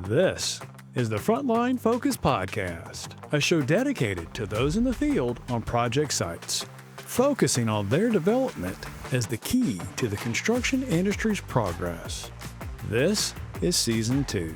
This is the Frontline Focus podcast, a show dedicated to those in the field on project sites, focusing on their development as the key to the construction industry's progress. This is Season 2.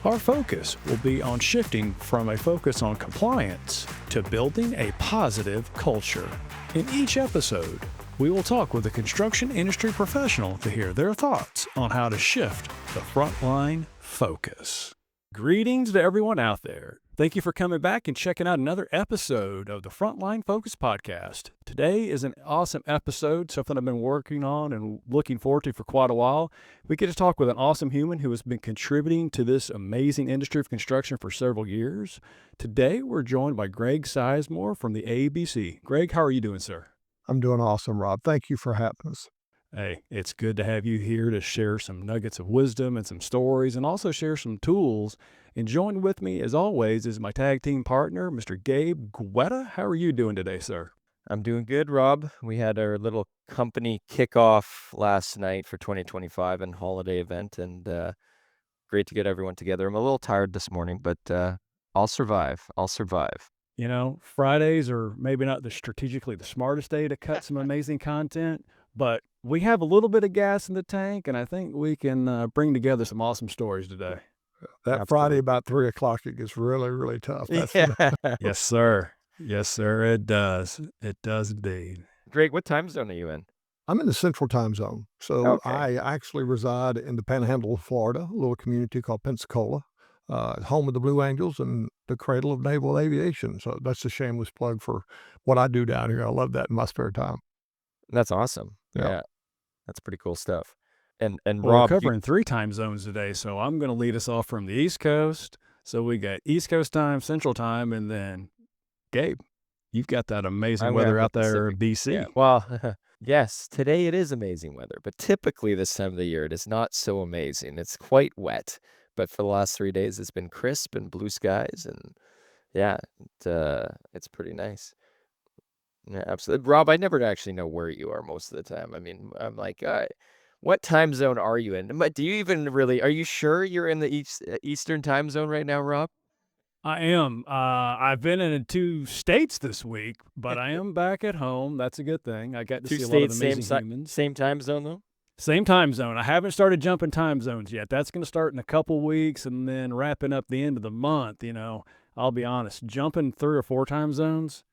Our focus will be on shifting from a focus on compliance to building a positive culture. In each episode, we will talk with a construction industry professional to hear their thoughts on how to shift the frontline focus. Greetings to everyone out there. Thank you for coming back and checking out another episode of the Frontline Focus podcast. Today is an awesome episode, something I've been working on and looking forward to for quite a while. We get to talk with an awesome human who has been contributing to this amazing industry of construction for several years. Today, we're joined by Greg Sizemore from the ABC. Greg, how are you doing, sir? I'm doing awesome, Rob. Thank you for having us. Hey, it's good to have you here to share some nuggets of wisdom and some stories and also share some tools. And joined with me, as always, is my tag team partner, Mr. Gabe Guetta. How are you doing today, sir? I'm doing good, Rob. We had our little company kickoff last night for 2025 and holiday event, and great to get everyone together. I'm a little tired this morning, but I'll survive. You know, Fridays are maybe not strategically the smartest day to cut some amazing content, but we have a little bit of gas in the tank, and I think we can bring together some awesome stories today. That Friday about 3 o'clock, it gets really, really tough. Yeah. Yes, sir. Yes, sir. It does. It does indeed. Greg, what time zone are you in? I'm in the central time zone. So Okay. I actually reside in the panhandle of Florida, a little community called Pensacola, home of the Blue Angels and the cradle of naval aviation. So that's a shameless plug for what I do down here. I love that in my spare time. That's awesome. Yeah. Yeah. That's pretty cool stuff. And Well, Rob, we're covering 3 time zones today, so I'm going to lead us off from the East Coast. So we got East Coast time, Central time, and then Gabe, you've got that amazing I'm weather gonna out have there in Pacific. BC. Yeah. Well, yes, today it is amazing weather, but typically this time of the year it is not so amazing. It's quite wet, but for the last 3 days it's been crisp and blue skies, and yeah, it's pretty nice. Yeah, absolutely. Rob, I never actually know where you are most of the time. I mean, I'm like, what time zone are you in? But do you even really, are you sure you're in the Eastern time zone right now, Rob? I am. I've been in 2 states this week, but I am back at home. That's a good thing. I got to 2 see a lot of states, amazing humans. same time zone though? Same time zone. I haven't started jumping time zones yet. That's going to start in a couple weeks and then wrapping up the end of the month. You know, I'll be honest, jumping 3 or 4 time zones,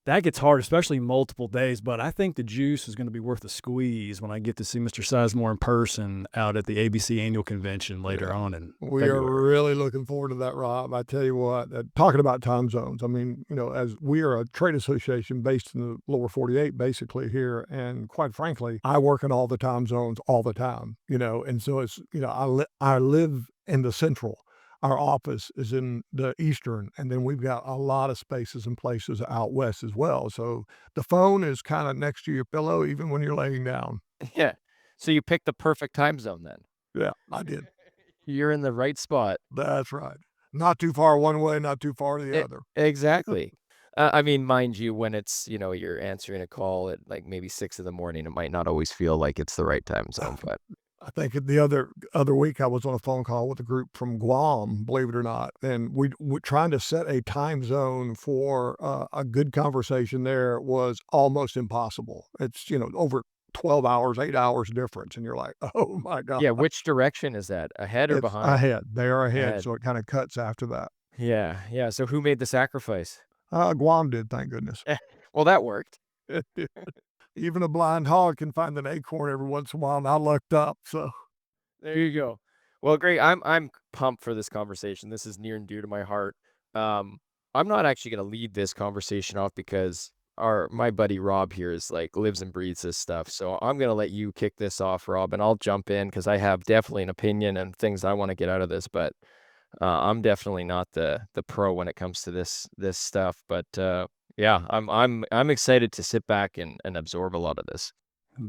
that gets hard, especially multiple days, but I think the juice is going to be worth the squeeze when I get to see Mr. Sizemore in person out at the ABC annual convention later on in We February. are really looking forward to that, Rob. I tell you what, talking about time zones, I mean, you know, as we are a trade association based in the lower 48 basically here, and quite frankly, I work in all the time zones all the time, you know, and so it's, you know, I live in the central. Our office is in the eastern, and then we've got a lot of spaces and places out west as well. So the phone is kind of next to your pillow even when you're laying down. Yeah. So you picked the perfect time zone then. Yeah, I did. You're in the right spot. That's right. Not too far one way, not too far the other. Exactly. I mean, mind you, when it's, you know, you're answering a call at like maybe 6 in the morning, it might not always feel like it's the right time zone, but I think the other week I was on a phone call with a group from Guam, believe it or not, and we're trying to set a time zone for a good conversation there was almost impossible. It's, you know, over 12 hours, 8 hours difference, and you're like, oh my God. yeah, which direction is that? Ahead or It's behind? ahead. They are ahead, Ahead. so it kind of cuts after that. Yeah. So who made the sacrifice? Guam did, thank goodness. Well, that worked. Even a blind hog can find an acorn every once in a while, and I lucked up, so. There you go. Well, great. I'm pumped for this conversation. This is near and dear to my heart. I'm not actually going to lead this conversation off because my buddy Rob here is like lives and breathes this stuff. So I'm going to let you kick this off, Rob, and I'll jump in because I have definitely an opinion and things I want to get out of this. But I'm definitely not the pro when it comes to this stuff. But yeah, I'm excited to sit back and absorb a lot of this.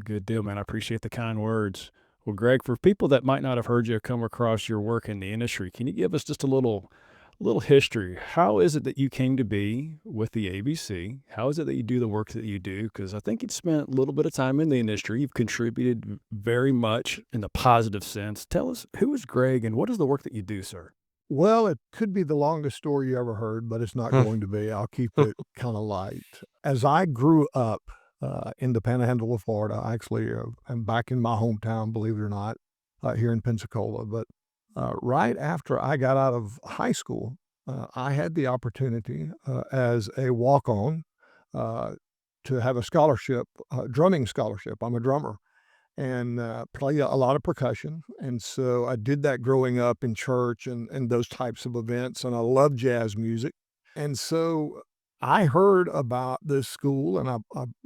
Good deal, man. I appreciate the kind words. Well, Greg, for people that might not have heard you or come across your work in the industry, can you give us just a little A little history. How is it that you came to be with the ABC? How is it that you do the work that you do? Because I think you've spent a little bit of time in the industry. You've contributed very much in the positive sense. Tell us, who is Greg and what is the work that you do, sir? Well, it could be the longest story you ever heard, but it's not going to be. I'll keep it kind of light. As I grew up in the Panhandle of Florida, actually, I'm back in my hometown, believe it or not, here in Pensacola. But right after I got out of high school, I had the opportunity as a walk-on uh, to have a scholarship, drumming scholarship. I'm a drummer and play a lot of percussion. And so I did that growing up in church and those types of events. And I love jazz music. And so I heard about this school and I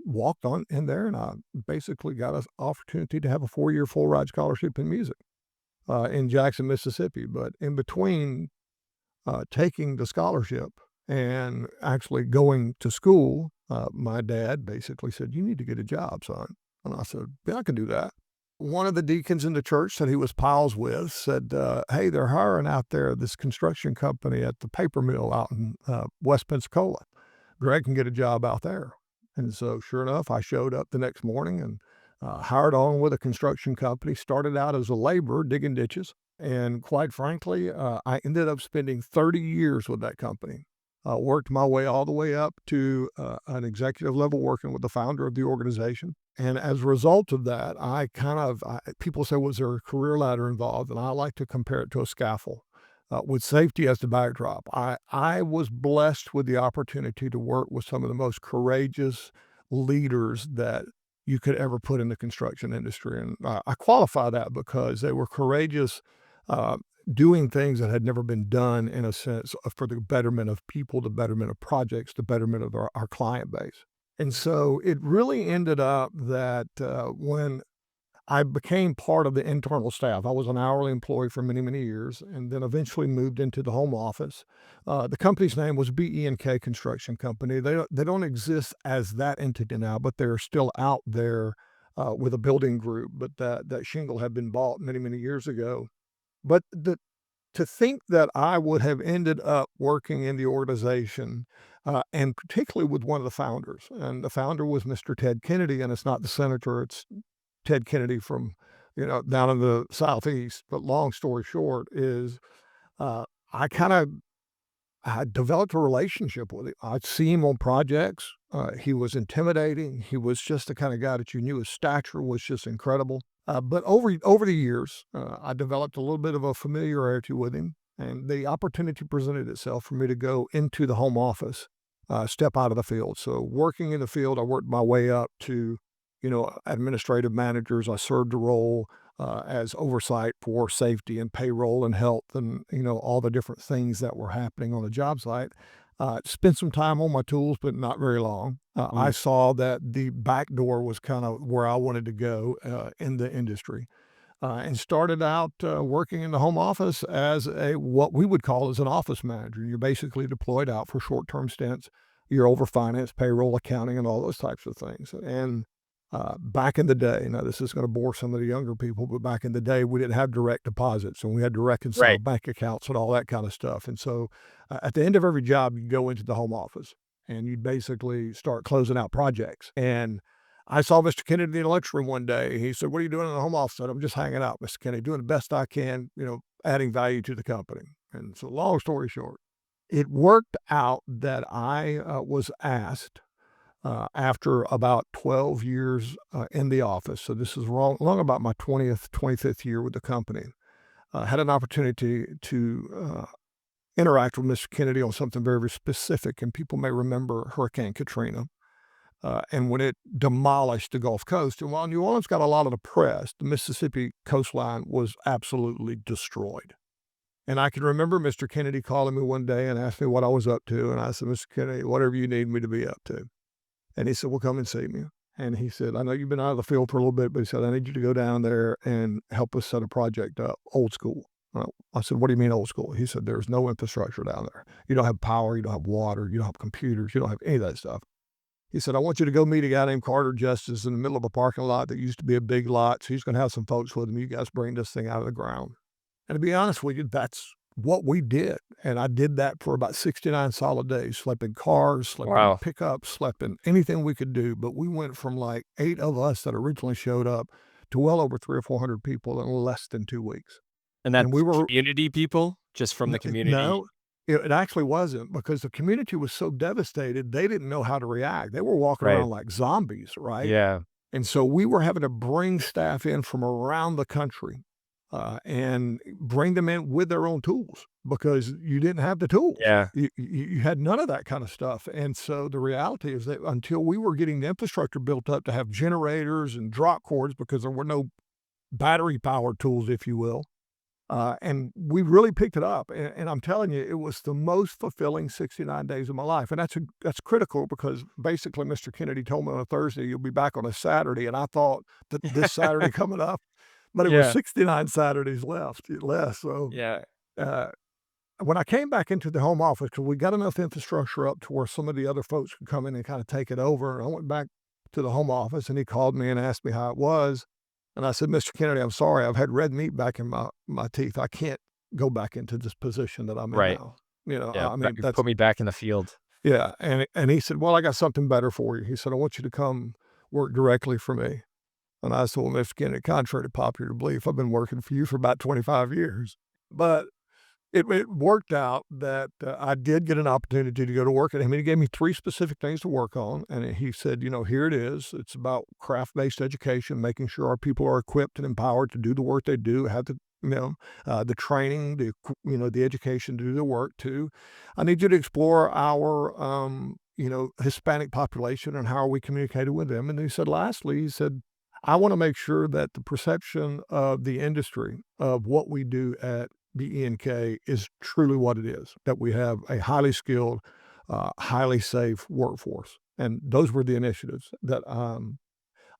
walked on in there and I basically got an opportunity to have a 4-year full ride scholarship in music in Jackson, Mississippi. But in between taking the scholarship and actually going to school, my dad basically said, "You need to get a job, son." And I said, "Yeah, I can do that." One of the deacons in the church that he was pals with said, "Hey, they're hiring out there this construction company at the paper mill out in West Pensacola. Greg can get a job out there." And so, sure enough, I showed up the next morning and hired on with a construction company, started out as a laborer digging ditches. And quite frankly, I ended up spending 30 years with that company. Worked my way all the way up to an executive level working with the founder of the organization. And as a result of that, people say, was there a career ladder involved? And I like to compare it to a scaffold with safety as the backdrop. I was blessed with the opportunity to work with some of the most courageous leaders that you could ever put in the construction industry. And I qualify that because they were courageous, uh, doing things that had never been done in a sense for the betterment of people, the betterment of projects, the betterment of our client base. And so it really ended up that when I became part of the internal staff. I was an hourly employee for many, many years, and then eventually moved into the home office. The company's name was BE&K Construction Company. They don't exist as that entity now, but they're still out there with a building group. But that shingle had been bought many, many years ago. But to think that I would have ended up working in the organization, and particularly with one of the founders, and the founder was Mr. Ted Kennedy, and it's not the senator, it's Ted Kennedy from, down in the Southeast. But long story short is, uh, I kind of I developed a relationship with him. I'd see him on projects. He was intimidating. He was just the kind of guy that you knew his stature was just incredible. But over the years, I developed a little bit of a familiarity with him, and the opportunity presented itself for me to go into the home office, step out of the field. So working in the field, I worked my way up to, administrative managers. I served a role as oversight for safety and payroll and health and, all the different things that were happening on the job site. Spent some time on my tools, but not very long. I Mm. saw that the back door was kind of where I wanted to go in the industry, and started out working in the home office as what we would call as an office manager. You're basically deployed out for short-term stints. You're over finance, payroll, accounting, and all those types of things. And back in the day, now this is going to bore some of the younger people, but back in the day, we didn't have direct deposits and we had to reconcile Right. bank accounts and all that kind of stuff. And so at the end of every job, you go into the home office and you basically start closing out projects. And I saw Mr. Kennedy in the lunchroom one day. He said, "What are you doing in the home office?" I said, "I'm just hanging out, Mr. Kennedy, doing the best I can, adding value to the company." And so long story short, it worked out that I was asked after about 12 years in the office. So this is long about my 20th, 25th year with the company. Had an opportunity to interact with Mr. Kennedy on something very, very specific. And people may remember Hurricane Katrina. And when it demolished the Gulf Coast, and while New Orleans got a lot of the press, the Mississippi coastline was absolutely destroyed. And I can remember Mr. Kennedy calling me one day and asked me what I was up to. And I said, "Mr. Kennedy, whatever you need me to be up to." And he said, "Well, come and see me." And he said, "I know you've been out of the field for a little bit," but he said, "I need you to go down there and help us set a project up, old school." I said, "What do you mean old school?" He said, "There's no infrastructure down there. You don't have power, you don't have water, you don't have computers, you don't have any of that stuff." He said, "I want you to go meet a guy named Carter Justice in the middle of a parking lot that used to be a big lot. So he's going to have some folks with him. You guys bring this thing out of the ground." And to be honest with you, that's what we did, and I did that for about 69 solid days, slept in cars, slept in Wow. pickups, slept in anything we could do, but we went from like 8 of us that originally showed up to well over 300 or 400 people in less than 2 weeks. And And we that's were community people just from the community? no, it actually wasn't because the community was so devastated, they didn't know how to react. They were walking Right. around like zombies, right? Yeah. And so we were having to bring staff in from around the country, and bring them in with their own tools because you didn't have the tools. Yeah. You had none of that kind of stuff. And so the reality is that until we were getting the infrastructure built up to have generators and drop cords because there were no battery powered tools, if you will, and we really picked it up. And I'm telling you, it was the most fulfilling 69 days of my life. And that's critical because basically Mr. Kennedy told me on a Thursday, you'll be back on a Saturday. And I thought that this Saturday coming up, but it was Yeah. 69 Saturdays less. So Yeah. uh, when I came back into the home office, because we got enough infrastructure up to where some of the other folks could come in and kind of take it over, and I went back to the home office and he called me and asked me how it was. And I said, Mr. Kennedy, I'm sorry. I've had red meat back in my teeth. I can't go back into this position that I'm in Right. now. You know, Yeah. I mean, that's, Put me back in the field. yeah. And he said, well, I got something better for you. He said, I want you to come work directly for me. And I said, well, Mr. Kennedy, contrary to popular belief, I've been working for you for about 25 years. But it worked out that I did get an opportunity to go to work. And I mean, he gave me 3 specific things to work on. And he said, you know, here it is. It's about craft-based education, making sure our people are equipped and empowered to do the work they do, have the, the training, the education to do the work too. I need you to explore our, Hispanic population and how are we communicating with them. And he said, lastly, he said, I want to make sure that the perception of the industry of what we do at BENK is truly what it is, that we have a highly skilled, highly safe workforce. And those were the initiatives that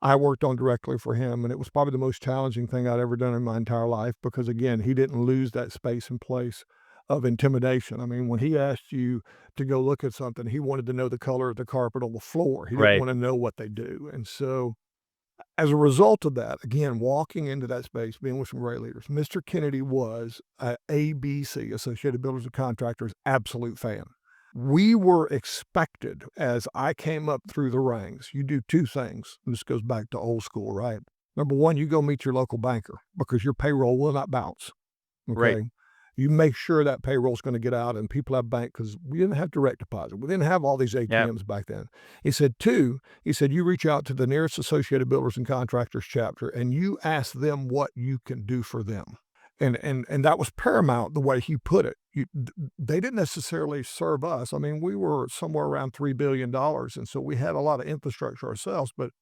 I worked on directly for him. And it was probably the most challenging thing I'd ever done in my entire life because, again, he didn't lose that space and place of intimidation. I mean, when he asked you to go look at something, he wanted to know the color of the carpet on the floor. He didn't Right. want to know what they do. And so, as a result of that, again, walking into that space, being with some great leaders, Mr. Kennedy was a ABC, Associated Builders and Contractors, absolute fan. We were expected as I came up through the ranks, you do 2 things. And this goes back to old school, right? Number 1, you go meet your local banker because your payroll will not bounce. Right. Okay. You make sure that payroll is going to get out and people have bank because we didn't have direct deposit. We didn't have all these Yeah. ATMs back then. He said, 2, he said, you reach out to the nearest Associated Builders and Contractors chapter and you ask them what you can do for them. And that was paramount the way he put it. They didn't necessarily serve us. I mean, we were somewhere around $3 billion. And so we had a lot of infrastructure ourselves, but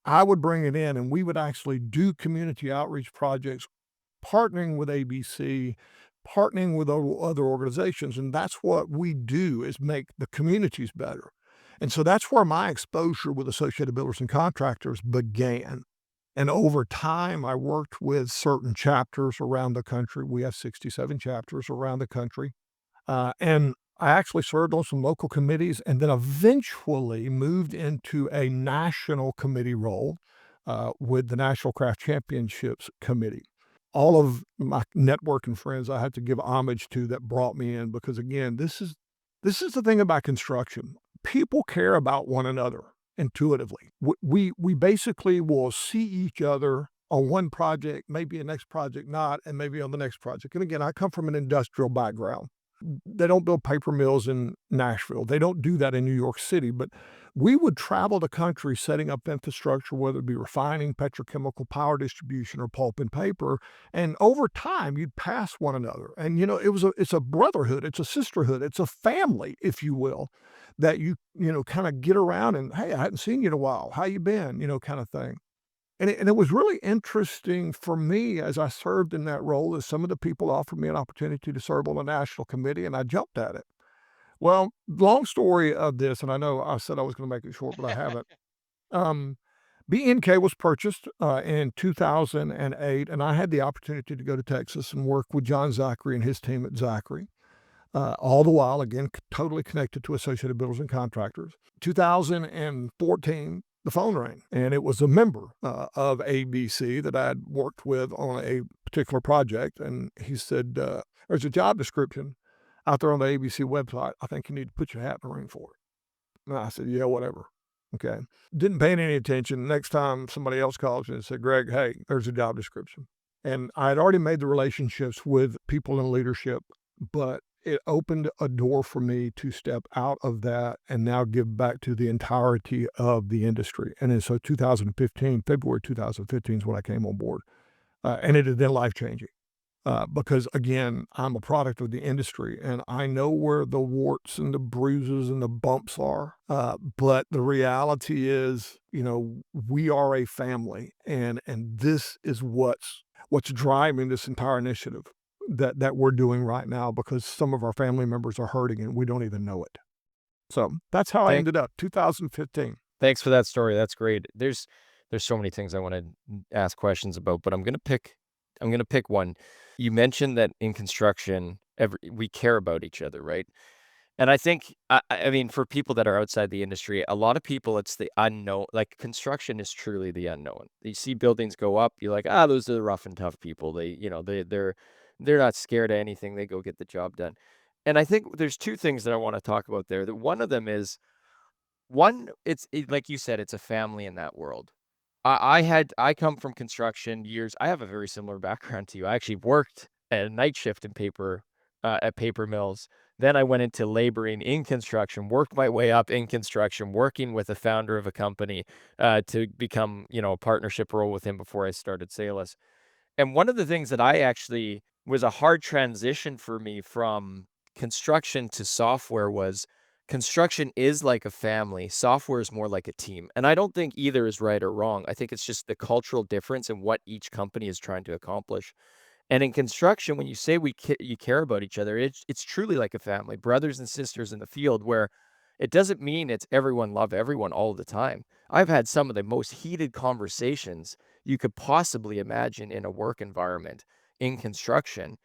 I would bring it in and we would actually do community outreach projects, partnering with ABC, partnering with other organizations. And that's what we do is make the communities better. And so that's where my exposure with Associated Builders and Contractors began. And over time, I worked with certain chapters around the country. We have 67 chapters around the country. And I actually served on some local committees and then eventually moved into a national committee role with the National Craft Championships Committee. All of my network and friends I had to give homage to that brought me in because, again, this is the thing about construction. People care about one another intuitively. We basically will see each other on one project, maybe the next project not, and maybe on the next project. And again, I come from an industrial background. They don't build paper mills in Nashville. They don't do that in New York City, but we would travel the country setting up infrastructure, whether it be refining, petrochemical, power distribution, or pulp and paper. And over time, you'd pass one another. And, it's a brotherhood, it's a sisterhood, it's a family, if you will, that kind of get around and, hey, I hadn't seen you in a while. How you been? Kind of thing. And it was really interesting for me as I served in that role as some of the people offered me an opportunity to serve on a national committee, and I jumped at it. Well, long story of this, and I know I said I was going to make it short, but I haven't. Um, BNK was purchased in 2008, and I had the opportunity to go to Texas and work with John Zachary and his team at Zachary. All the while, again, totally connected to Associated Builders and Contractors. 2014, the phone rang, and it was a member of ABC that I'd worked with on a particular project. And he said, there's a job description out there on the ABC website. I think you need to put your hat in the ring for it. And I said, yeah, whatever. Okay. Didn't pay any attention. Next time somebody else calls me and said, Greg, hey, there's a job description. And I had already made the relationships with people in leadership, but it opened a door for me to step out of that and now give back to the entirety of the industry. And then so 2015, February 2015 is when I came on board. And it has been life-changing. Because again, I'm a product of the industry and I know where the warts and the bruises and the bumps are. But the reality is, we are a family and this is what's driving this entire initiative that we're doing right now, because some of our family members are hurting and we don't even know it. So that's how I ended up 2015. Thanks for that story. That's great. There's so many things I want to ask questions about, but I'm gonna pick one. You mentioned that in construction, we care about each other, right? And I think, I mean, for people that are outside the industry, a lot of people, it's the unknown. Like construction is truly the unknown. You see buildings go up, you're like, those are the rough and tough people. They're not scared of anything. They go get the job done. And I think there's two things that I want to talk about there. That one of them is like you said, it's a family in that world. I come from construction years. I have a very similar background to you. I actually worked at a night shift in paper at paper mills. Then I went into laboring in construction, worked my way up in construction, working with a founder of a company to become, a partnership role with him before I started Salus. And one of the things that I actually was a hard transition for me from construction to software was construction is like a family. Software is more like a team. And I don't think either is right or wrong. I think it's just the cultural difference in what each company is trying to accomplish. And in construction, when you say you care about each other, it's truly like a family, brothers and sisters in the field, where it doesn't mean it's everyone love everyone all the time. I've had some of the most heated conversations you could possibly imagine in a work environment in construction,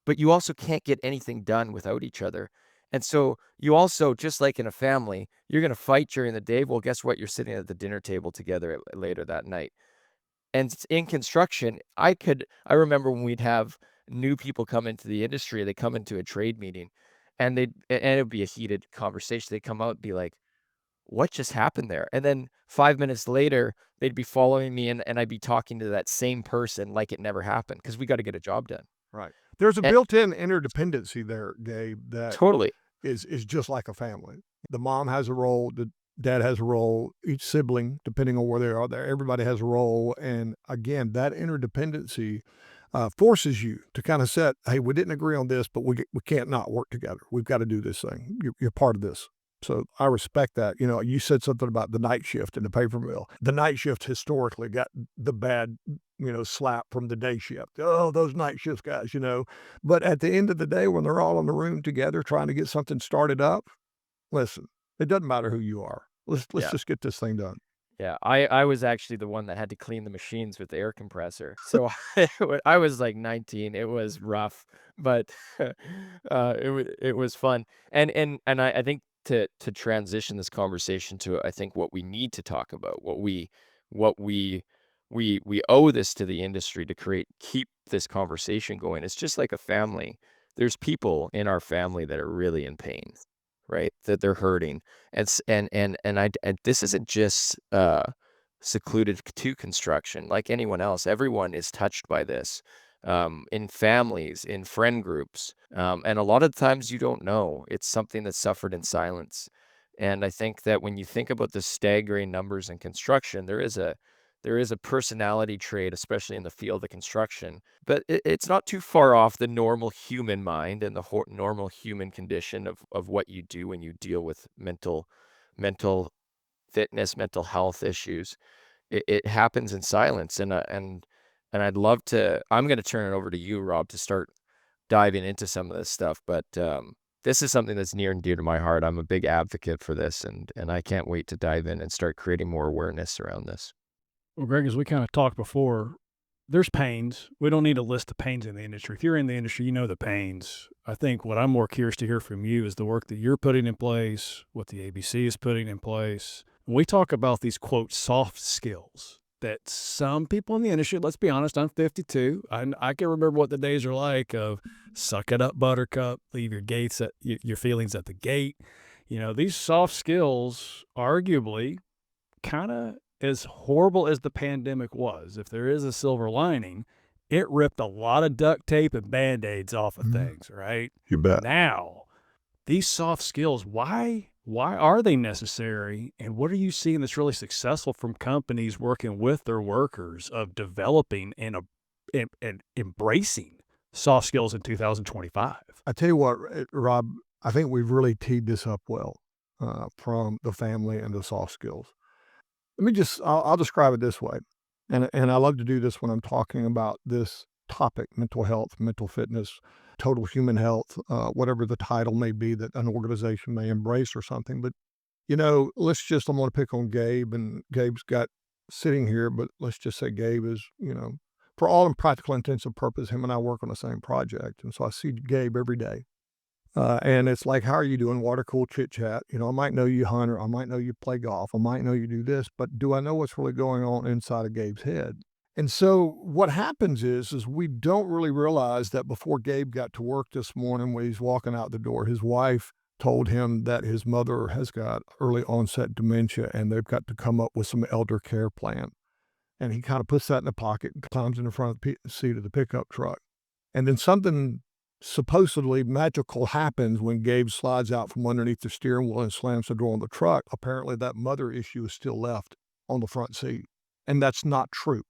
but you also can't get anything done without each other. And so you also, just like in a family, you're going to fight during the day. Well, guess what? You're sitting at the dinner table together later that night. And in construction, I remember when we'd have new people come into the industry, they come into a trade meeting and it would be a heated conversation. They'd come out and be like, what just happened there? And then 5 minutes later, they'd be following me and I'd be talking to that same person like it never happened, because we got to get a job done. Right. There's a built-in interdependency there, Gabe, that Totally is just like a family. The mom has a role, the dad has a role, each sibling, depending on where they are there, everybody has a role. And again, that interdependency forces you to kind of set, hey, we didn't agree on this, but we can't not work together. We've got to do this thing. You're part of this. So I respect that. You said something about the night shift in the paper mill. The night shift historically got the bad, slap from the day shift. Oh, those night shift guys, But at the end of the day, when they're all in the room together trying to get something started up, listen, it doesn't matter who you are. Let's just get this thing done. Yeah, I was actually the one that had to clean the machines with the air compressor. So I was like 19. It was rough, but it was fun. And I think to transition this conversation to, I think, what we need to talk about, what we owe this to the industry to keep this conversation going. It's just like a family. There's people in our family that are really in pain, right? That they're hurting. And this isn't just secluded to construction. Like anyone else, everyone is touched by this, in families, in friend groups. And a lot of times you don't know. It's something that's suffered in silence. And I think that when you think about the staggering numbers in construction, there is a personality trait, especially in the field of construction, but it's not too far off the normal human mind and the normal human condition of what you do when you deal with mental fitness, mental health issues. It happens in silence, and I'd love to. I'm going to turn it over to you, Rob, to start diving into some of this stuff. But this is something that's near and dear to my heart. I'm a big advocate for this, and I can't wait to dive in and start creating more awareness around this. Well, Greg, as we kind of talked before, there's pains. We don't need a list of pains in the industry. If you're in the industry, you know the pains. I think what I'm more curious to hear from you is the work that you're putting in place, what the ABC is putting in place. We talk about these, quote, soft skills that some people in the industry, let's be honest, I'm 52. I can remember what the days are like of suck it up, buttercup, leave your feelings at the gate. These soft skills, arguably, kind of as horrible as the pandemic was, if there is a silver lining, it ripped a lot of duct tape and Band-Aids off of things, right? You bet. Now, these soft skills, why are they necessary? And what are you seeing that's really successful from companies working with their workers of developing and embracing soft skills in 2025? I tell you what, Rob, I think we've really teed this up well from the family and the soft skills. I'll describe it this way. And I love to do this when I'm talking about this topic, mental health, mental fitness, total human health, whatever the title may be that an organization may embrace or something. But, I'm going to pick on Gabe, and Gabe's got sitting here, but let's just say Gabe is, for all practical intents and purposes, him and I work on the same project. And so I see Gabe every day. And it's like, how are you doing? Water cool chit chat. I might know you hunt, or I might know you play golf. I might know you do this, but do I know what's really going on inside of Gabe's head? And so what happens is we don't really realize that before Gabe got to work this morning, when he's walking out the door, his wife told him that his mother has got early onset dementia and they've got to come up with some elder care plan. And he kind of puts that in the pocket and climbs in the front of the seat of the pickup truck. And then something supposedly magical happens when Gabe slides out from underneath the steering wheel and slams the door on the truck. Apparently that mother issue is still left on the front seat. And that's not true.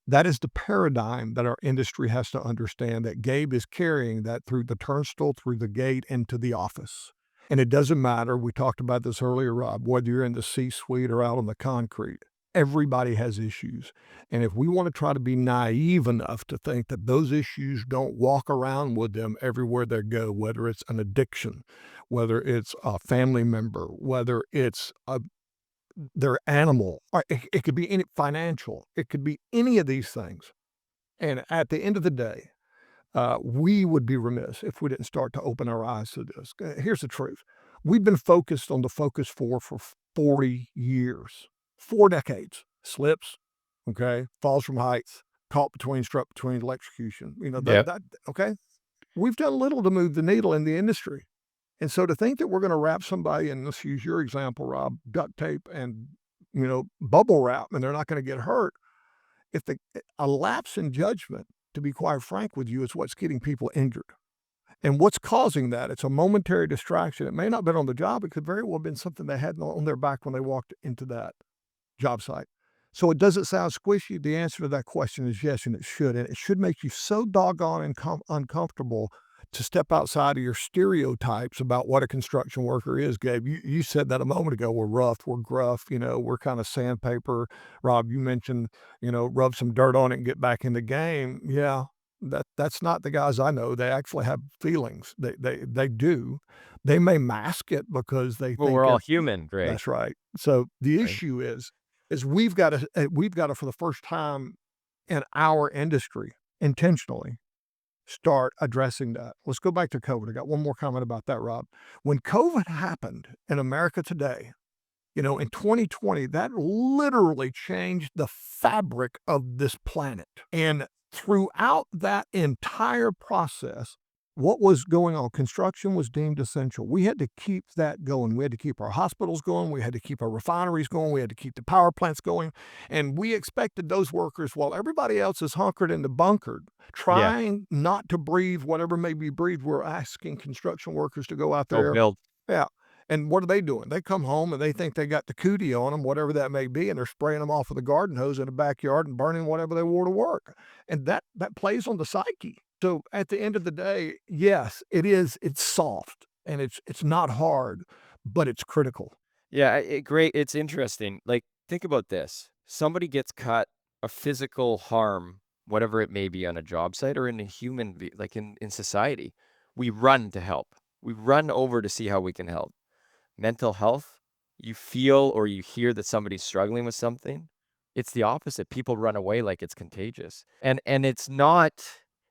That is the paradigm that our industry has to understand, that Gabe is carrying that through the turnstile, through the gate, into the office. And it doesn't matter, we talked about this earlier, Rob, whether you're in the C-suite or out on the concrete. Everybody has issues. And if we want to try to be naive enough to think that those issues don't walk around with them everywhere they go, whether it's an addiction, whether it's a family member, whether it's their animal, or it could be any financial, it could be any of these things. And at the end of the day, we would be remiss if we didn't start to open our eyes to this. Here's the truth. We've been focused on the Focus 4 for 40 years. 4 decades, slips, okay, falls from heights, struck between electrocution. Okay. We've done little to move the needle in the industry. And so to think that we're going to wrap somebody in, let's use your example, Rob, duct tape and, bubble wrap, and they're not going to get hurt. A lapse in judgment, to be quite frank with you, is what's getting people injured. And what's causing that? It's a momentary distraction. It may not have been on the job. It could very well have been something they had on their back when they walked into that job site. So it doesn't sound squishy. The answer to that question is yes, and it should. And it should make you so doggone uncomfortable to step outside of your stereotypes about what a construction worker is, Gabe. You said that a moment ago. We're rough, we're gruff, we're kind of sandpaper. Rob, you mentioned, rub some dirt on it and get back in the game. Yeah, that's not the guys I know. They actually have feelings. They do. They may mask it because they think we're all human, Greg. That's right. So the issue is we've got to, for the first time in our industry, intentionally start addressing that. Let's go back to COVID. I got one more comment about that, Rob. When COVID happened in America today, in 2020, that literally changed the fabric of this planet. And throughout that entire process, what was going on? Construction was deemed essential. We had to keep that going. We had to keep our hospitals going. We had to keep our refineries going. We had to keep the power plants going. And we expected those workers, while everybody else is hunkered and bunkered, trying not to breathe whatever may be breathed, we're asking construction workers to go out there. Build. Yeah. And what are they doing? They come home and they think they got the cootie on them, whatever that may be, and they're spraying them off with a garden hose in the backyard and burning whatever they wore to work. And that plays on the psyche. So at the end of the day, yes, it's soft and it's not hard, but it's critical. Yeah, great. It's interesting. Like, think about this. Somebody gets cut, a physical harm, whatever it may be on a job site or in a human, like in society. We run to help. We run over to see how we can help. Mental health, you feel or you hear that somebody's struggling with something. It's the opposite. People run away like it's contagious. And it's not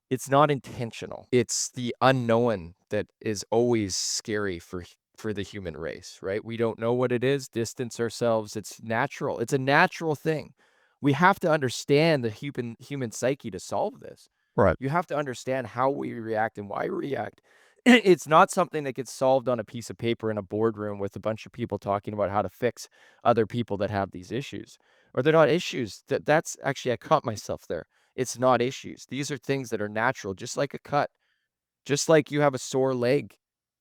intentional. It's the unknown that is always scary for the human race, right? We don't know what it is, distance ourselves. It's natural. It's a natural thing. We have to understand the human psyche to solve this. Right. You have to understand how we react and why we react. It's not something that gets solved on a piece of paper in a boardroom with a bunch of people talking about how to fix other people that have these issues. Or they're not issues. That's actually, I caught myself there. It's not issues. These are things that are natural, just like a cut, just like you have a sore leg,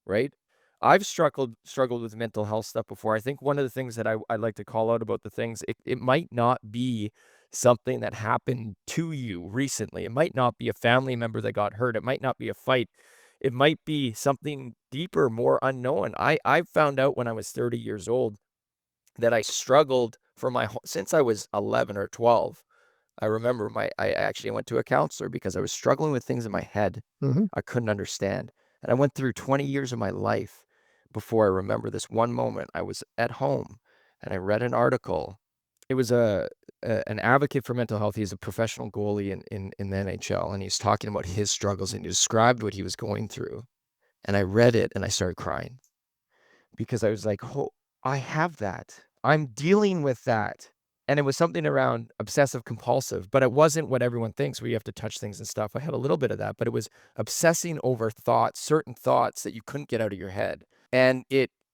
right? I've struggled with mental health stuff before. I think one of the things that I'd like to call out about the things, it might not be something that happened to you recently. It might not be a family member that got hurt. It might not be a fight. It might be something deeper, more unknown. I found out when I was 30 years old that I struggled for since I was 11 or 12. I remember I actually went to a counselor because I was struggling with things in my head Mhm. I couldn't understand. And I went through 20 years of my life before I remember this one moment. I was at home and I read an article. It was an advocate for mental health. He's a professional goalie in the NHL, and he's talking about his struggles, and he described what he was going through. And I read it and I started crying because I was like, oh, I have that. I'm dealing with that. And it was something around obsessive compulsive, but it wasn't what everyone thinks where you have to touch things and stuff. I had a little bit of that, but it was obsessing over thoughts, certain thoughts that you couldn't get out of your head. And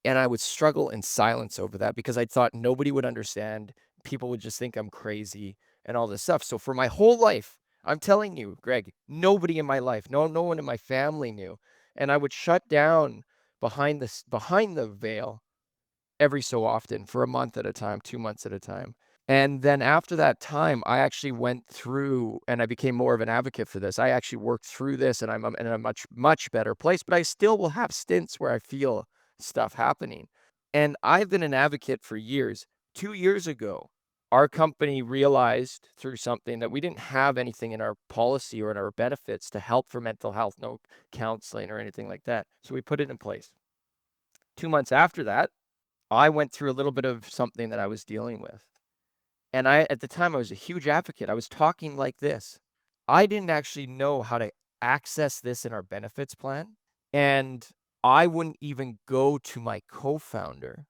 I would struggle in silence over that because I thought nobody would understand. People would just think I'm crazy and all this stuff. So for my whole life, I'm telling you, Greg, nobody in my life, no one in my family knew. And I would shut down behind the veil every so often for a month at a time, 2 months at a time. And then after that time, I actually went through and I became more of an advocate for this. I actually worked through this and I'm in a much, much better place, but I still will have stints where I feel stuff happening. And I've been an advocate for years. 2 years ago, our company realized through something that we didn't have anything in our policy or in our benefits to help for mental health, no counseling or anything like that. So we put it in place. 2 months after that, I went through a little bit of something that I was dealing with. And at the time, I was a huge advocate. I was talking like this. I didn't actually know how to access this in our benefits plan. And I wouldn't even go to my co-founder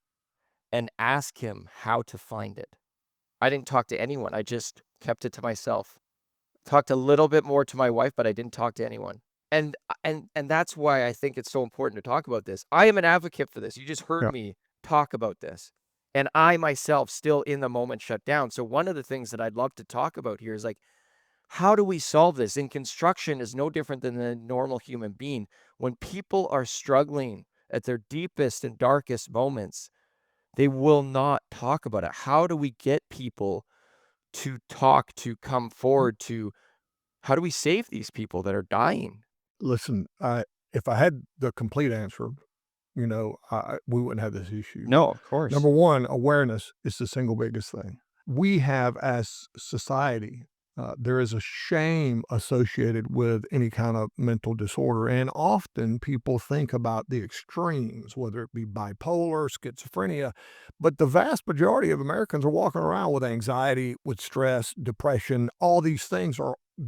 and ask him how to find it. I didn't talk to anyone. I just kept it to myself. Talked a little bit more to my wife, but I didn't talk to anyone. And that's why I think it's so important to talk about this. I am an advocate for this. You just heard Yeah. me talk about this. And I myself still in the moment shut down. So one of the things that I'd love to talk about here is like, how do we solve this? In construction is no different than the normal human being. When people are struggling at their deepest and darkest moments, they will not talk about it. How do we get people to talk, to come forward, to how do we save these people that are dying? Listen, if I had the complete answer, we wouldn't have this issue. No, of course. Number one, awareness is the single biggest thing. We have, as society, there is a shame associated with any kind of mental disorder. And often people think about the extremes, whether it be bipolar, schizophrenia. But the vast majority of Americans are walking around with anxiety, with stress, depression. All these things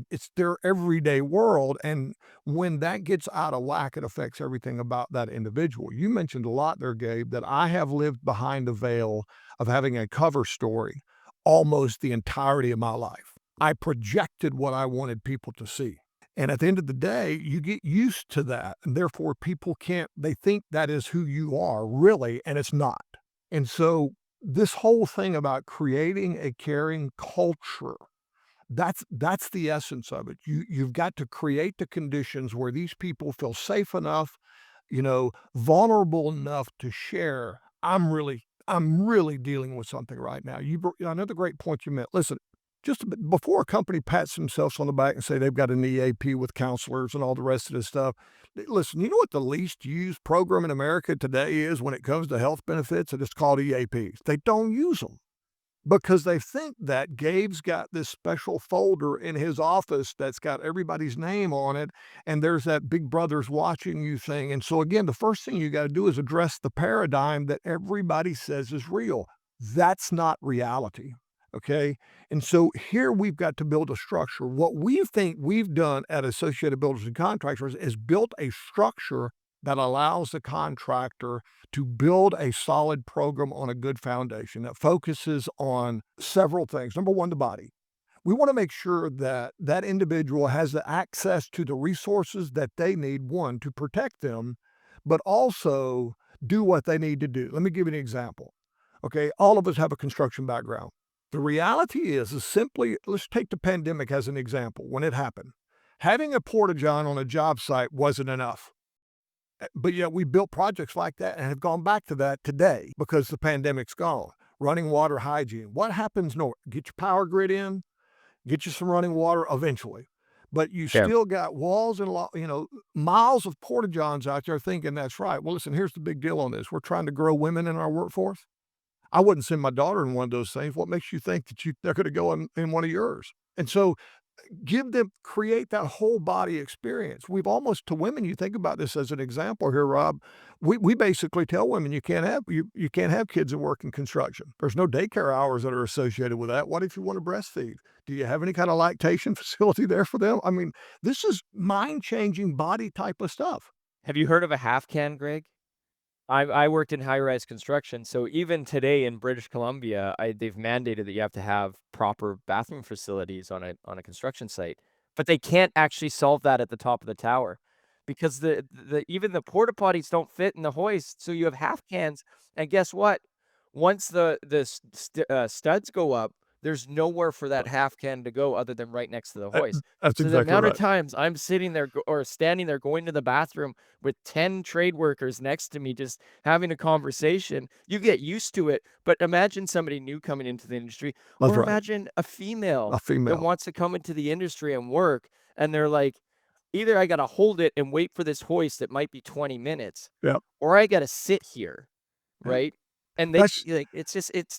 it's their everyday world. And when that gets out of whack, it affects everything about that individual. You mentioned a lot there, Gabe, that I have lived behind the veil of having a cover story almost the entirety of my life. I projected what I wanted people to see. And at the end of the day, you get used to that. And therefore, people they think that is who you are, really, and it's not. And so, this whole thing about creating a caring culture, that's the essence of it. You've got to create the conditions where these people feel safe enough, vulnerable enough to share. I'm really dealing with something right now. Another great point you made. Listen, just before a company pats themselves on the back and say they've got an EAP with counselors and all the rest of this stuff, listen, you know what the least used program in America today is when it comes to health benefits? It's called EAPs. They don't use them because they think that Gabe's got this special folder in his office that's got everybody's name on it, and there's that big brother's watching you thing. And so again, the first thing you got to do is address the paradigm that everybody says is real. That's not reality. Okay. And so here we've got to build a structure. What we think we've done at Associated Builders and Contractors is built a structure that allows the contractor to build a solid program on a good foundation that focuses on several things. Number one, the body. We want to make sure that that individual has the access to the resources that they need, one, to protect them, but also do what they need to do. Let me give you an example. Okay, all of us have a construction background. The reality is simply, let's take the pandemic as an example. When it happened, having a porta-john on a job site wasn't enough. But yet we built projects like that and have gone back to that today because the pandemic's gone. Running water hygiene. What happens north? Get your power grid in, get you some running water eventually. But you Yeah. still got walls and miles of porta johns out there thinking that's right. Well, listen, here's the big deal on this. We're trying to grow women in our workforce. I wouldn't send my daughter in one of those things. What makes you think that they're going to go in one of yours? And so create that whole body experience. We've almost, to women, you think about this as an example here, Rob. We basically tell women you can't have kids that work in construction. There's no daycare hours that are associated with that. What if you want to breastfeed? Do you have any kind of lactation facility there for them? I mean, this is mind-changing body type of stuff. Have you heard of a half can, Greg? I worked in high-rise construction, so even today in British Columbia, they've mandated that you have to have proper bathroom facilities on a construction site, but they can't actually solve that at the top of the tower because even the porta potties don't fit in the hoist, so you have half cans, and guess what? Once studs go up, there's nowhere for that half can to go other than right next to the hoist. That's So the exactly amount of right. times I'm sitting there or standing there going to the bathroom with 10 trade workers next to me just having a conversation, you get used to it. But imagine somebody new coming into the industry, That's or right. imagine a female A that female. wants to come into the industry and work, and they're like, either I got to hold it and wait for this hoist that might be 20 minutes, Yeah. or I got to sit here, Yeah. right? And they That's like it's just it's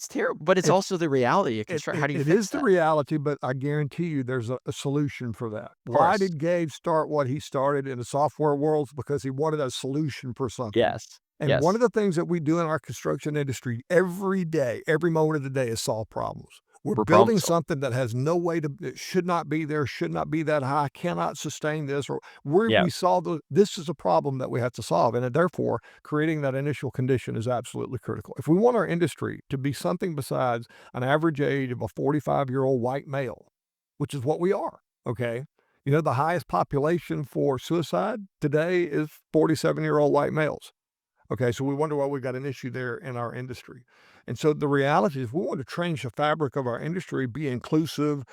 terrible, but it's it. also the reality of construction. How do you It fix is the that? reality, but I guarantee you there's a solution for that. Of Why course. did Gabe start what he started in the software world? Because he wanted a solution for something. Yes. And one of Yes. the things that we do in our construction industry every day, every moment of the day is solve problems. We're For problem building solving. something that has no way to, it should not be there, should not be that high, cannot sustain this, or Yeah. we solve this is a problem that we have to solve. And therefore, creating that initial condition is absolutely critical. If we want our industry to be something besides an average age of a 45-year-old white male, which is what we are, okay? You know, the highest population for suicide today is 47-year-old white males. Okay, so we wonder why we got an issue there in our industry. And so the reality is we want to change the fabric of our industry, be inclusive,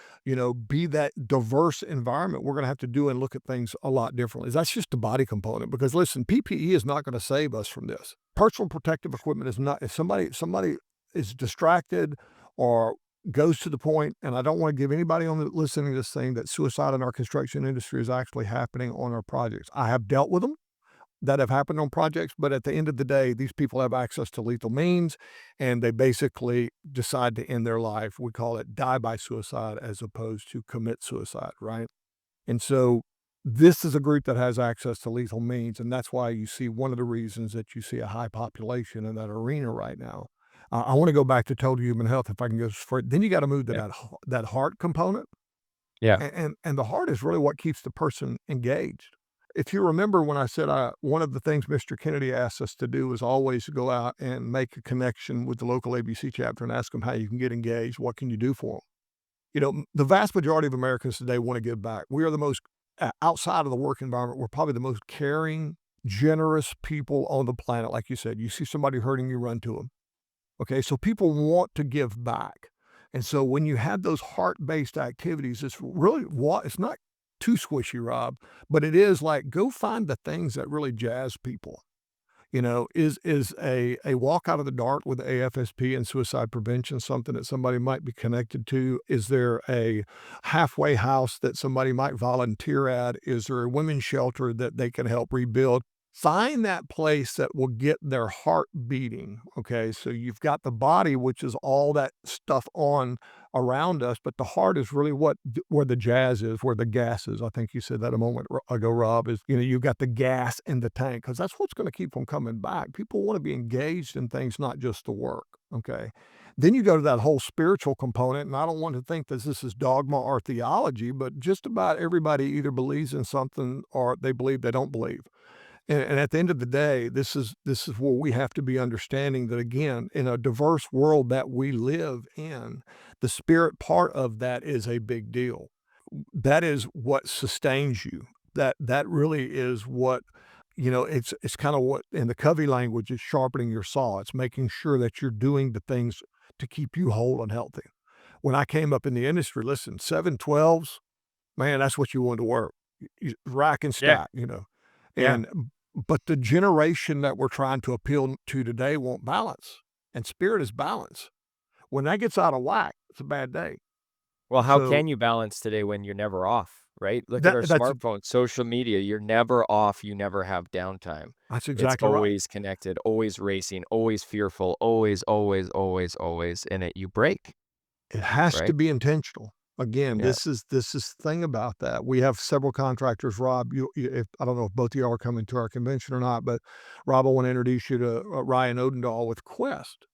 be that diverse environment. We're going to have to do and look at things a lot differently. That's just the body component because listen, PPE is not going to save us from this. Personal protective equipment is not. If somebody is distracted or goes to the point, and I don't want to give anybody listening to this thing that suicide in our construction industry is actually happening on our projects. I have dealt with them that have happened on projects, but at the end of the day, these people have access to lethal means and they basically decide to end their life. We call it die by suicide as opposed to commit suicide, right? And so this is a group that has access to lethal means, and that's why you see one of the reasons that you see a high population in that arena right now. I want to go back to total human health if I can go for it. Then you got to move to Yeah. that heart component, Yeah. and the heart is really what keeps the person engaged. If you remember when I said one of the things Mr. Kennedy asked us to do was always go out and make a connection with the local ABC chapter and ask them how you can get engaged. What can you do for them? The vast majority of Americans today want to give back. We are the most, outside of the work environment, we're probably the most caring, generous people on the planet. Like you said, you see somebody hurting, you run to them. Okay, so people want to give back. And so when you have those heart-based activities, it's really it's not too squishy, Rob, but it is like go find the things that really jazz people. Is a walk out of the dark with AFSP and suicide prevention something that somebody might be connected to? Is there a halfway house that somebody might volunteer at? Is there a women's shelter that they can help rebuild? Find that place that will get their heart beating, okay? So you've got the body, which is all that stuff on around us, but the heart is really where the jazz is, where the gas is. I think you said that a moment ago, Rob, is, you've got the gas in the tank because that's what's gonna keep them coming back. People wanna be engaged in things, not just the work, okay? Then you go to that whole spiritual component, and I don't want to think that this is dogma or theology, but just about everybody either believes in something or they believe they don't believe. And at the end of the day, this is where we have to be understanding that, again, in a diverse world that we live in, the spirit part of that is a big deal. That is what sustains you. That really is what, it's kind of what in the Covey language is sharpening your saw. It's making sure that you're doing the things to keep you whole and healthy. When I came up in the industry, listen, 712s, man, that's what you wanted to work. Rack and Yeah. stack, Yeah. and but the generation that we're trying to appeal to today want balance, and spirit is balance. When that gets out of whack, it's a bad day. Well, how So can you balance today when you're never off, right? Look at that our that's smartphones, social media, you're never off, you never have downtime. that's It's exactly right. always connected, always racing, always fearful, always, always, always, always, and you break, It has to right? be intentional. Again, Yeah. this is the thing about that. We have several contractors, Rob. If I don't know if both of y'all are coming to our convention or not, but Rob, I want to introduce you to Ryan Odendahl with Quest.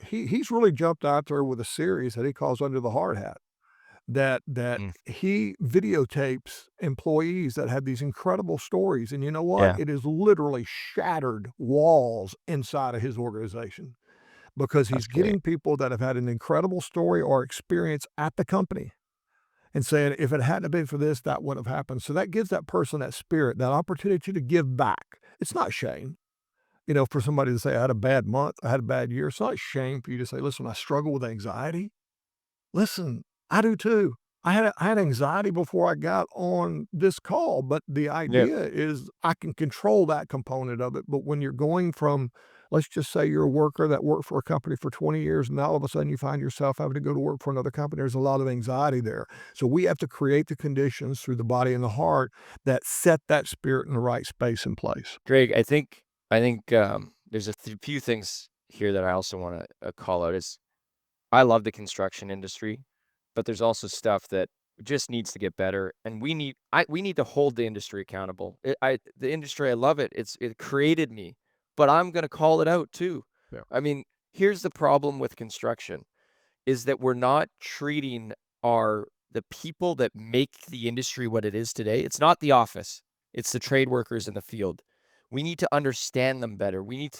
He's really jumped out there with a series that he calls Under the Hard Hat. That Mm. he videotapes employees that have these incredible stories, and you know what? Yeah, It has literally shattered walls inside of his organization because he's that's great. getting people that have had an incredible story or experience at the company and saying, if it hadn't been for this, that wouldn't have happened. So that gives that person that spirit, that opportunity to give back. It's not shame, for somebody to say, I had a bad month, I had a bad year. It's not shame for you to say, listen, I struggle with anxiety. Listen, I do too. I had anxiety before I got on this call, but the Yeah. idea is I can control that component of it. But when you're going from, let's just say you're a worker that worked for a company for 20 years, and now all of a sudden you find yourself having to go to work for another company, there's a lot of anxiety there. So we have to create the conditions through the body and the heart that set that spirit in the right space and place. Greg, I think there's few things here that I also want to call out. Is I love the construction industry, but there's also stuff that just needs to get better, and we need to hold the industry accountable. The industry, I love it. It created me, but I'm gonna call it out too. Yeah. I mean, here's the problem with construction is that we're not treating the people that make the industry what it is today. It's not the office. It's the trade workers in the field. We need to understand them better. We need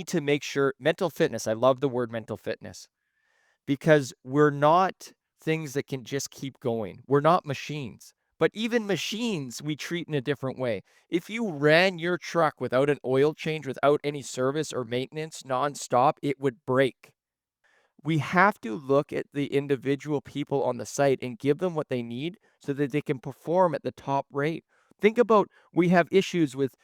to make sure mental fitness. I love the word mental fitness because we're not things that can just keep going. We're not machines. But even machines, we treat in a different way. If you ran your truck without an oil change, without any service or maintenance nonstop, it would break. We have to look at the individual people on the site and give them what they need so that they can perform at the top rate. Think about we have issues with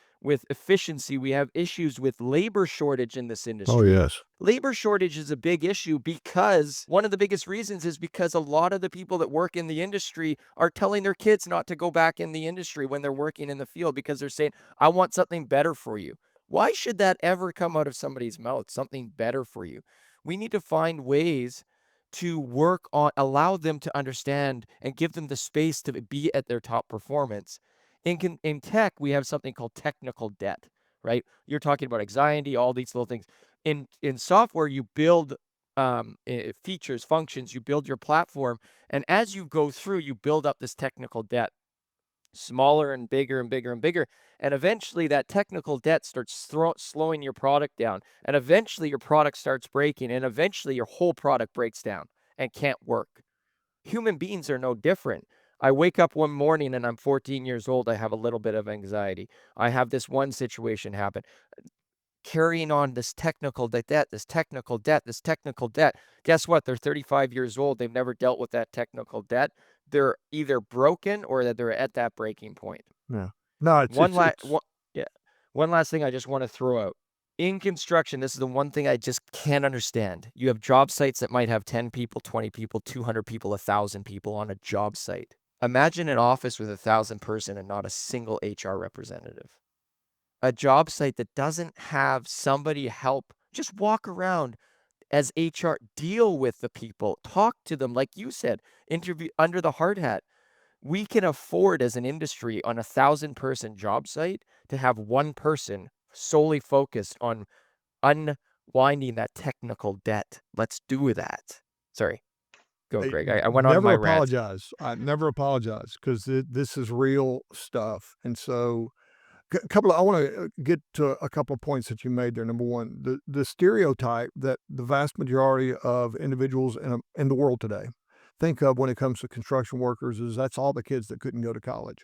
efficiency, we have issues with labor shortage in this Oh, industry. yes. Labor shortage is a big issue because one of the biggest reasons is because a lot of the people that work in the industry are telling their kids not to go back in the industry when they're working in the field because they're saying, I want something better for you. Why should that ever come out of somebody's mouth? Something better for you. We need to find ways to work on, allow them to understand and give them the space to be at their top performance. In tech, we have something called technical debt, right? You're talking about anxiety, all these little things. In software, you build features, functions, you build your platform, and as you go through, you build up this technical debt smaller and bigger and bigger and bigger. And eventually that technical debt starts slowing your product down. And eventually your product starts breaking. And eventually your whole product breaks down and can't work. Human beings are no different. I wake up one morning and I'm 14 years old. I have a little bit of anxiety. I have this one situation happen. Carrying on this technical debt, this technical debt, this technical debt. Guess what? They're 35 years old. They've never dealt with that technical debt. They're either broken or that they're at that breaking point. Yeah. No, it's One it's last it's yeah. One last thing I just want to throw out. In construction, this is the one thing I just can't understand. You have job sites that might have 10 people, 20 people, 200 people, 1,000 people on a job site. Imagine an office with 1,000 person and not a single HR representative. A job site that doesn't have somebody help just walk around as HR, deal with the people, talk to them, like you said, interview under the hard hat. We can afford as an industry on 1,000-person job site to have one person solely focused on unwinding that technical debt. Let's do that. Sorry. Go, I Greg. I went on never my rant. apologize. I never apologize because this is real stuff, and so I want to get to a couple of points that you made there. Number one, the stereotype that the vast majority of individuals in the world today think of when it comes to construction workers is that's all the kids that couldn't go to college.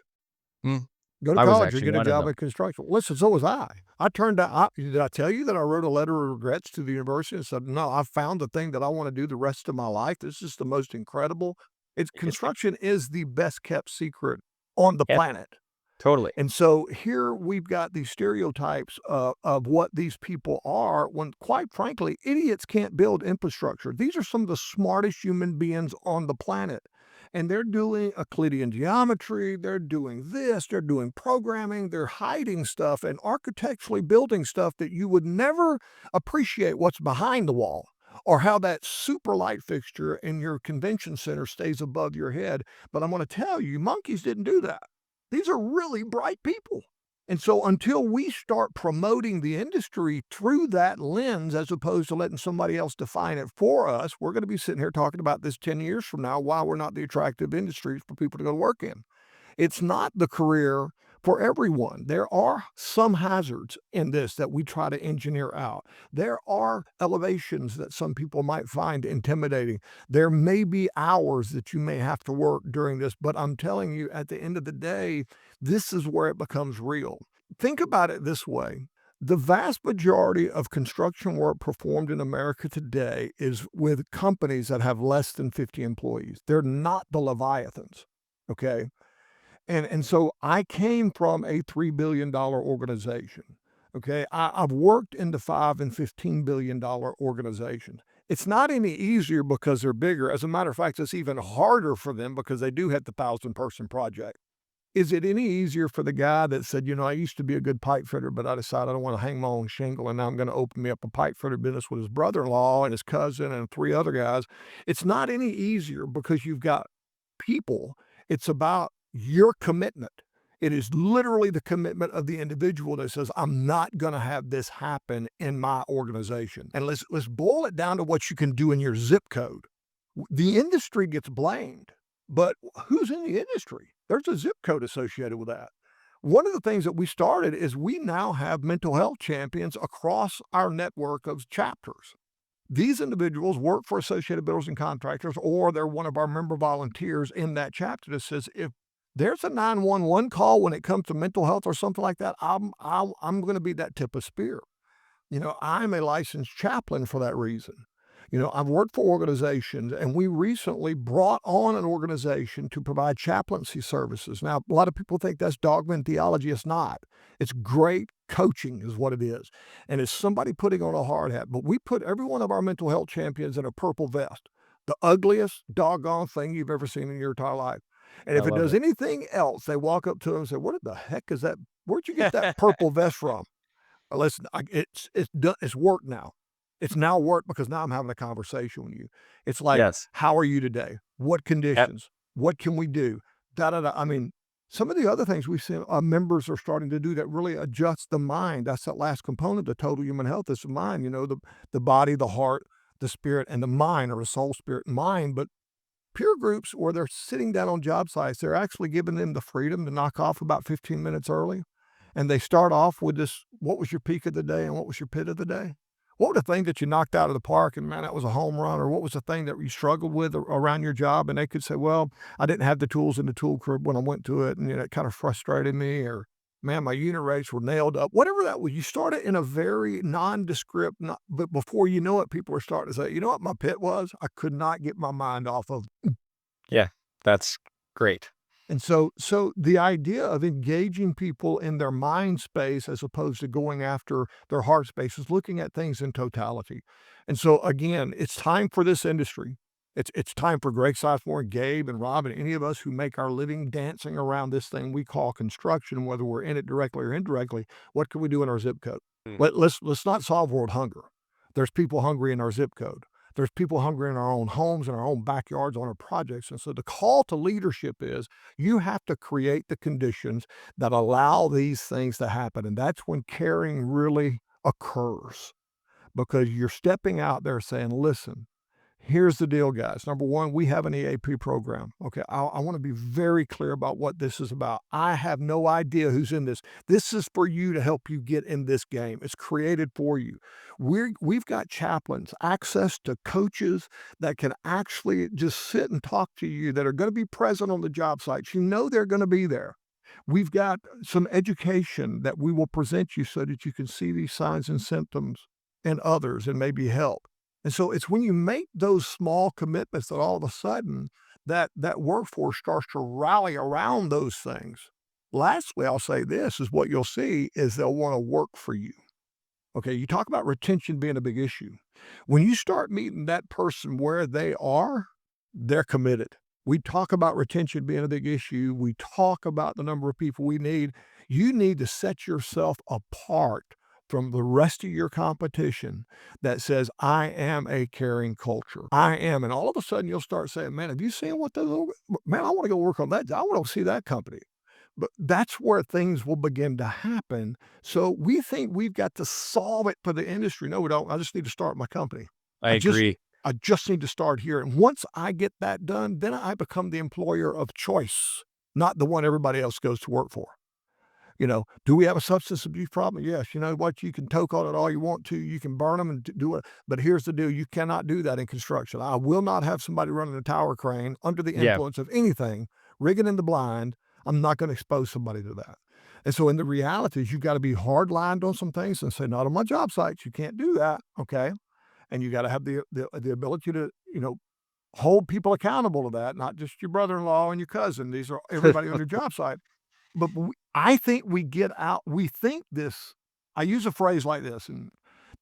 Mm. Go to I was college or actually get a one of job them. in construction. Listen, so was I. I turned out. Did I tell you that I wrote a letter of regrets to the university and said, "No, I found the thing that I want to do the rest of my life. This is the most incredible." It's construction is the best kept secret on the Yep, planet. totally. And so here we've got these stereotypes of what these people are when, quite frankly, idiots can't build infrastructure. These are some of the smartest human beings on the planet. And they're doing Euclidean geometry, they're doing this, they're doing programming, they're hiding stuff and architecturally building stuff that you would never appreciate what's behind the wall or how that super light fixture in your convention center stays above your head. But I'm going to tell you, monkeys didn't do that. These are really bright people. And so until we start promoting the industry through that lens, as opposed to letting somebody else define it for us, we're going to be sitting here talking about this 10 years from now, why we're not the attractive industries for people to go to work in. It's not the career for everyone. There are some hazards in this that we try to engineer out. There are elevations that some people might find intimidating. There may be hours that you may have to work during this, but I'm telling you, at the end of the day, this is where it becomes real. Think about it this way. The vast majority of construction work performed in America today is with companies that have less than 50 employees. They're not the Leviathans, okay? And so I came from a $3 billion organization. Okay. I've worked in the 5 and $15 billion organizations. It's not any easier because they're bigger. As a matter of fact, it's even harder for them because they do have the 1,000-person project. Is it any easier for the guy that said, I used to be a good pipe fitter, but I decided I don't want to hang my own shingle, and now I'm going to open me up a pipe fitter business with his brother-in-law and his cousin and 3 other guys? It's not any easier because you've got people. It's about your commitment. It is literally the commitment of the individual that says, "I'm not gonna have this happen in my organization." And let's boil it down to what you can do in your zip code. The industry gets blamed, but who's in the industry? There's a zip code associated with that. One of the things that we started is we now have mental health champions across our network of chapters. These individuals work for Associated Builders and Contractors, or they're one of our member volunteers in that chapter that says, if there's a 911 call when it comes to mental health or something like that, I'm going to be that tip of spear. I'm a licensed chaplain for that reason. I've worked for organizations, and we recently brought on an organization to provide chaplaincy services. Now, a lot of people think that's dogma and theology. It's not. It's great coaching is what it is. And it's somebody putting on a hard hat. But we put every one of our mental health champions in a purple vest, the ugliest doggone thing you've ever seen in your entire life. And I if it love does it. anything else, they walk up to them and say, "What the heck is that? Where'd you get that purple vest from?" Listen, it's done. It's work now. It's now work because now I'm having a conversation with you. It's like, Yes. how are you today? What Yep. conditions? What can we do? Da da da. I mean, some of the other things we see our members are starting to do that really adjust the mind. That's that last component of total human health is the mind. The body, the heart, the spirit, and the mind, or the soul, spirit, and mind. But peer groups where they're sitting down on job sites, they're actually giving them the freedom to knock off about 15 minutes early. And they start off with this, what was your peak of the day and what was your pit of the day? What was the thing that you knocked out of the park and man, that was a home run? Or what was the thing that you struggled with around your job? And they could say, well, I didn't have the tools in the tool crib when I went to it. And it kind of frustrated me. Or man, my unit rates were nailed up. Whatever that was, you start it in a very nondescript, but before you know it, people are starting to say, you know what my pit was? I could not get my mind off of. Yeah, that's great. And so the idea of engaging people in their mind space as opposed to going after their heart space is looking at things in totality. And so again, it's time for this industry. It's time for Greg Sizemore and Gabe and Rob and any of us who make our living dancing around this thing we call construction, whether we're in it directly or indirectly. What can we do in our zip code? Mm. Let's not solve world hunger. There's people hungry in our zip code. There's people hungry in our own homes, in our own backyards, on our projects. And so the call to leadership is you have to create the conditions that allow these things to happen. And that's when caring really occurs because you're stepping out there saying, listen, Here's the deal, guys. Number one, we have an EAP program. Okay. I want to be very clear about what this is about. I have no idea who's in this. This is for you to help you get in this game. It's created for you. We've got chaplains, access to coaches that can actually just sit and talk to you, that are going to be present on the job sites. You know they're going to be there. We've got some education that we will present you so that you can see these signs and symptoms in others and maybe help. And so it's when you make those small commitments that all of a sudden that workforce starts to rally around those things. Lastly, I'll say this is what you'll see is they'll want to work for you. Okay, you talk about retention being a big issue. When you start meeting that person where they are, they're committed. We talk about retention being a big issue. We talk about the number of people we need. You need to set yourself apart from the rest of your competition that says, I am a caring culture. I am. And all of a sudden you'll start saying, man, have you seen what man, I want to go work on that. I want to see that company. But that's where things will begin to happen. So we think we've got to solve it for the industry. No, we don't. I just need to start my company. I agree. I just need to start here. And once I get that done, then I become the employer of choice, not the one everybody else goes to work for. Do we have a substance abuse problem? Yes. You know what? You can toke on it all you want to. You can burn them and do it. But here's the deal. You cannot do that in construction. I will not have somebody running a tower crane under the Yeah. influence of anything, rigging in the blind. I'm not going to expose somebody to that. And so in the reality is you've got to be hard-lined on some things and say, not on my job sites. You can't do that. Okay. And you got to have the ability to, hold people accountable to that, not just your brother-in-law and your cousin. These are everybody on your job site. But I think we get out, we think this, I use a phrase like this, and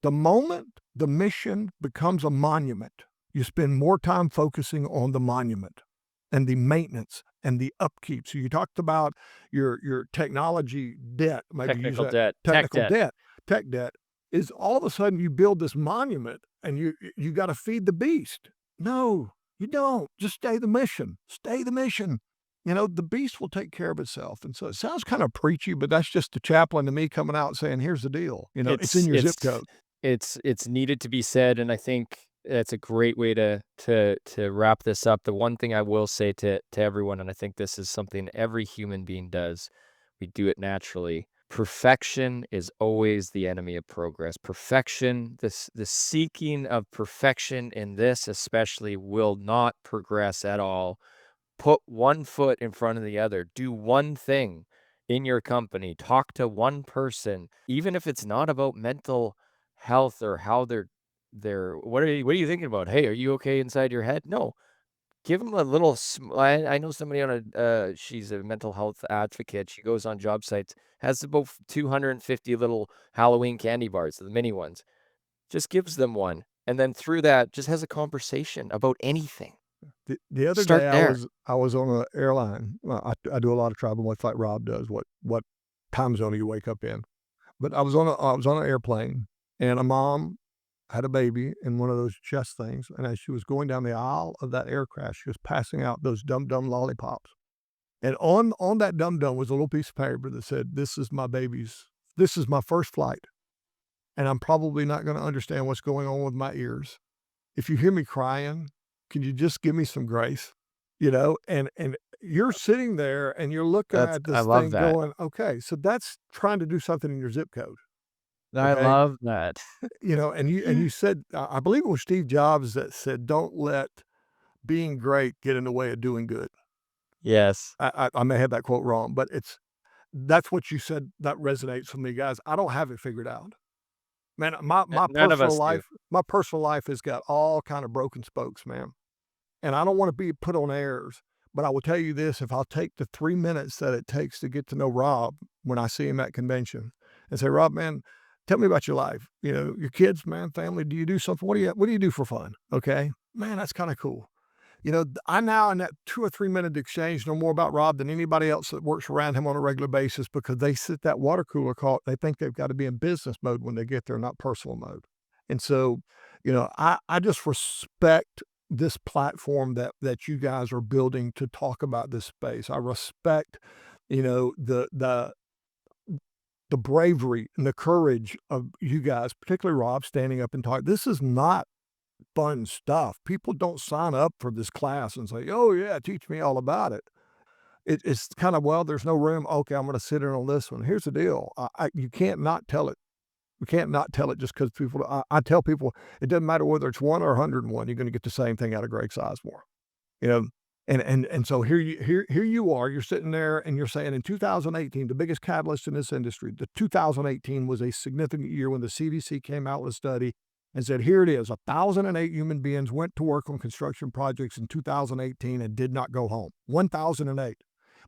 the moment the mission becomes a monument, you spend more time focusing on the monument and the maintenance and the upkeep. So you talked about your technology debt, maybe Technical use that, debt. technical Tech debt. tech debt, is all of a sudden you build this monument and you got to feed the beast. No, you don't. Just stay the mission. Stay the mission. The beast will take care of itself. And so it sounds kind of preachy, but that's just the chaplain to me coming out and saying, here's the deal. It's in your zip code. It's needed to be said, and I think that's a great way to wrap this up. The one thing I will say to everyone, and I think this is something every human being does, we do it naturally. Perfection is always the enemy of progress. Perfection, the seeking of perfection in this especially will not progress at all. Put one foot in front of the other. Do one thing in your company. Talk to one person, even if it's not about mental health or how they're what are you thinking about? Hey, are you okay inside your head? No. Give them a little I know somebody on she's a mental health advocate. She goes on job sites, has about 250 little Halloween candy bars, the mini ones. Just gives them one. And then through that, just has a conversation about anything. The other Start day there. I was on an airline. Well, I do a lot of travel much like Rob does. What time zone do you wake up in? But I was on an airplane, and a mom had a baby in one of those chest things, and as she was going down the aisle of that aircraft, she was passing out those dum-dum lollipops. And on that dum-dum was a little piece of paper that said, this is my first flight, and I'm probably not gonna understand what's going on with my ears. If you hear me crying, can you just give me some grace? And you're sitting there and you're looking at I this love thing that. going, okay, so that's trying to do something in your zip code. I Okay. love that. And you said, I believe it was Steve Jobs that said, don't let being great get in the way of doing good. Yes. I may have that quote wrong, but that's what you said. That resonates with me, guys. I don't have it figured out. Man, None of us do. my personal life has got all kind of broken spokes, man. And I don't want to be put on airs, but I will tell you this, if I'll take the 3 minutes that it takes to get to know Rob when I see him at convention and say, Rob, man, tell me about your life. Your kids, man, family, do you do something? What do you do for fun? Okay. Man, that's kind of cool. I now in that 2 or 3 minute exchange know more about Rob than anybody else that works around him on a regular basis because they sit that water cooler call. They think they've got to be in business mode when they get there, not personal mode. And so, I just respect this platform that you guys are building to talk about this space. I respect, the bravery and the courage of you guys, particularly Rob, standing up and talking. This is not fun stuff. People don't sign up for this class and say, oh, yeah, teach me all about it. It's kind of, well, there's no room. Okay, I'm going to sit in on this one. Here's the deal. You can't not tell it. We can't not tell it just because people, I tell people, it doesn't matter whether it's 1 or 101, you're going to get the same thing out of Greg Sizemore. You know, and so here you are, you're sitting there and you're saying in 2018, the biggest catalyst in this industry, the 2018 was a significant year when the CDC came out with a study and said, here it is, 1,008 human beings went to work on construction projects in 2018 and did not go home. 1,008.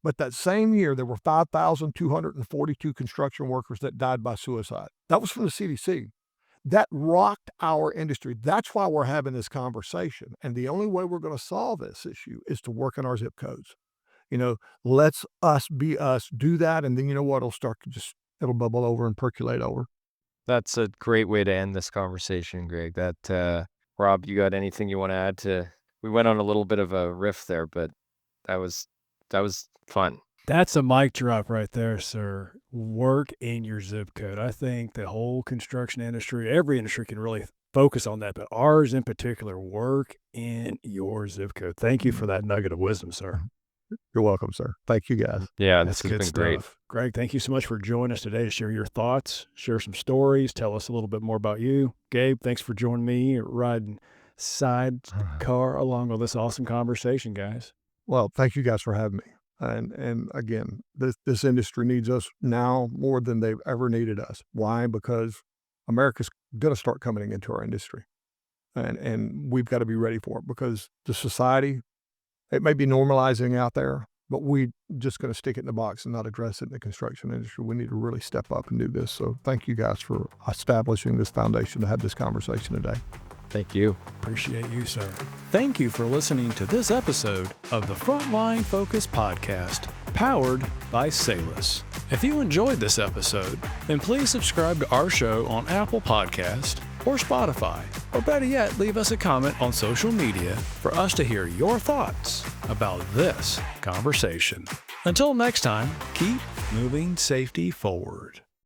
But that same year, there were 5,242 construction workers that died by suicide. That was from the CDC. That rocked our industry. That's why we're having this conversation. And the only way we're going to solve this issue is to work in our zip codes. You know, let's us be us, do that. And then you know what? It'll bubble over and percolate over. That's a great way to end this conversation, Greg. Rob, you got anything you want to add to? We went on a little bit of a riff there, but that was fun. That's a mic drop right there, sir. Work in your zip code. I think the whole construction industry, every industry can really focus on that, but ours in particular, work in your zip code. Thank you for that nugget of wisdom, sir. You're welcome, sir. Thank you, guys. Yeah, That's this good has been great. stuff. Greg, thank you so much for joining us today to share your thoughts, share some stories, tell us a little bit more about you. Gabe, thanks for joining me riding sidecar along with this awesome conversation, guys. Well, thank you guys for having me. And again, this industry needs us now more than they've ever needed us. Why? Because America's going to start coming into our industry. And we've got to be ready for it because the society, it may be normalizing out there, but we just going to stick it in the box and not address it in the construction industry. We need to really step up and do this. So thank you guys for establishing this foundation to have this conversation today. Thank you. Appreciate you, sir. Thank you for listening to this episode of the Frontline Focus podcast, powered by Salus. If you enjoyed this episode, then please subscribe to our show on Apple Podcast or Spotify, or better yet, leave us a comment on social media for us to hear your thoughts about this conversation. Until next time, keep moving safety forward.